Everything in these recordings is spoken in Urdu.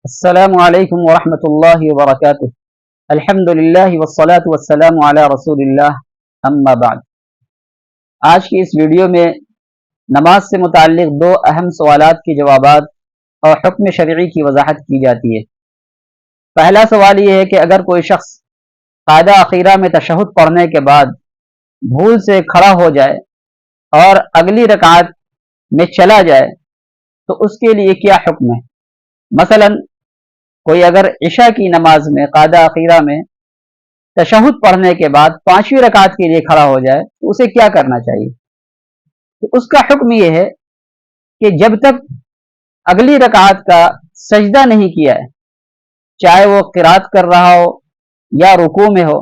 السلام علیکم ورحمۃ اللہ وبرکاتہ۔ الحمد للہ والصلاة والسلام علی رسول اللہ، اما بعد۔ آج کی اس ویڈیو میں نماز سے متعلق دو اہم سوالات کے جوابات اور حکم شرعی کی وضاحت کی جاتی ہے۔ پہلا سوال یہ ہے کہ اگر کوئی شخص قاعدہ اخیرہ میں تشہد پڑھنے کے بعد بھول سے کھڑا ہو جائے اور اگلی رکعت میں چلا جائے تو اس کے لیے کیا حکم ہے؟ مثلا کوئی اگر عشاء کی نماز میں قاعدہ اخیرہ میں تشہد پڑھنے کے بعد پانچویں رکعت کے لیے کھڑا ہو جائے تو اسے کیا کرنا چاہیے؟ تو اس کا حکم یہ ہے کہ جب تک اگلی رکعت کا سجدہ نہیں کیا ہے، چاہے وہ قرات کر رہا ہو یا رکوع میں ہو،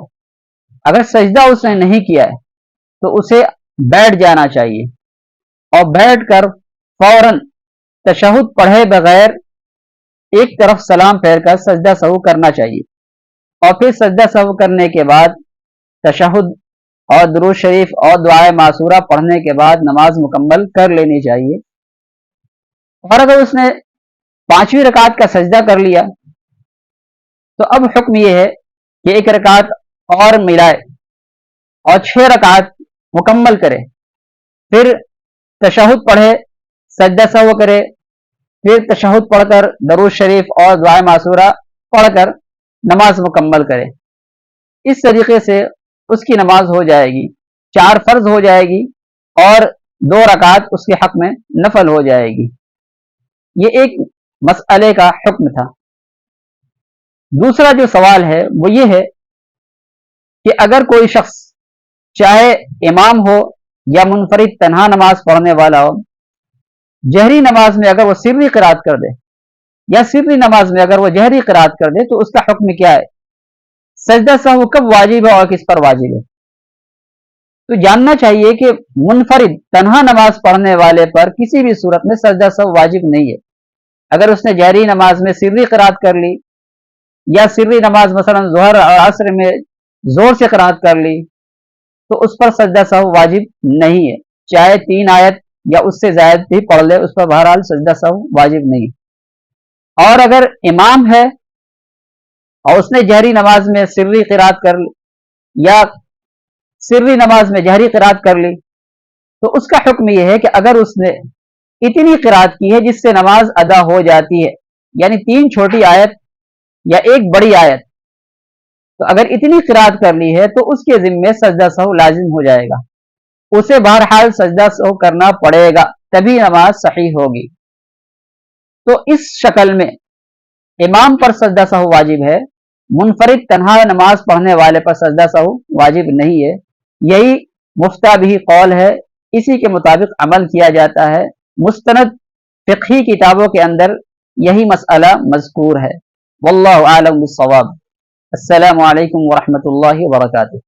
اگر سجدہ اس نے نہیں کیا ہے تو اسے بیٹھ جانا چاہیے اور بیٹھ کر فوراً تشہد پڑھے بغیر ایک طرف سلام پھیر کر سجدہ سہو کرنا چاہیے، اور پھر سجدہ سہو کرنے کے بعد تشہد اور درود شریف اور دعائے معصورہ پڑھنے کے بعد نماز مکمل کر لینی چاہیے۔ اور اگر اس نے پانچویں رکعت کا سجدہ کر لیا تو اب حکم یہ ہے کہ ایک رکعت اور ملائے اور 6 رکعت مکمل کرے، پھر تشہد پڑھے، سجدہ سہو کرے، پھر تشہد پڑھ کر درود شریف اور دعائے معصورہ پڑھ کر نماز مکمل کرے۔ اس طریقے سے اس کی نماز ہو جائے گی، 4 فرض ہو جائے گی اور 2 رکعت اس کے حق میں نفل ہو جائے گی۔ یہ ایک مسئلے کا حکم تھا۔ دوسرا جو سوال ہے وہ یہ ہے کہ اگر کوئی شخص چاہے امام ہو یا منفرد تنہا نماز پڑھنے والا ہو، جہری نماز میں اگر وہ سری قرات کر دے یا سری نماز میں اگر وہ جہری قرات کر دے تو اس کا حکم کیا ہے؟ سجدہ سہو کب واجب ہے اور کس پر واجب ہے؟ تو جاننا چاہیے کہ منفرد تنہا نماز پڑھنے والے پر کسی بھی صورت میں سجدہ سہو واجب نہیں ہے۔ اگر اس نے جہری نماز میں سری قرات کر لی یا سری نماز مثلا ظہر اور عصر میں زور سے قرات کر لی تو اس پر سجدہ سہو واجب نہیں ہے، چاہے 3 آیت یا اس سے زائد بھی پڑھ لے، اس پر بہرحال سجدہ سہو واجب نہیں۔ اور اگر امام ہے اور اس نے جہری نماز میں سری قرات کر لی یا سری نماز میں جہری قرات کر لی تو اس کا حکم یہ ہے کہ اگر اس نے اتنی قرات کی ہے جس سے نماز ادا ہو جاتی ہے، یعنی 3 چھوٹی آیت یا 1 بڑی آیت، تو اگر اتنی قرات کر لی ہے تو اس کے ذمے سجدہ سہو لازم ہو جائے گا، اسے بہرحال سجدہ سہو کرنا پڑے گا، تبھی نماز صحیح ہوگی۔ تو اس شکل میں امام پر سجدہ سہو واجب ہے، منفرد تنہا نماز پڑھنے والے پر سجدہ سہو واجب نہیں ہے۔ یہی مفتہ بھی قول ہے، اسی کے مطابق عمل کیا جاتا ہے۔ مستند فقہی کتابوں کے اندر یہی مسئلہ مذکور ہے۔ واللہ اعلم بالصواب۔ السلام علیکم ورحمۃ اللہ وبرکاتہ۔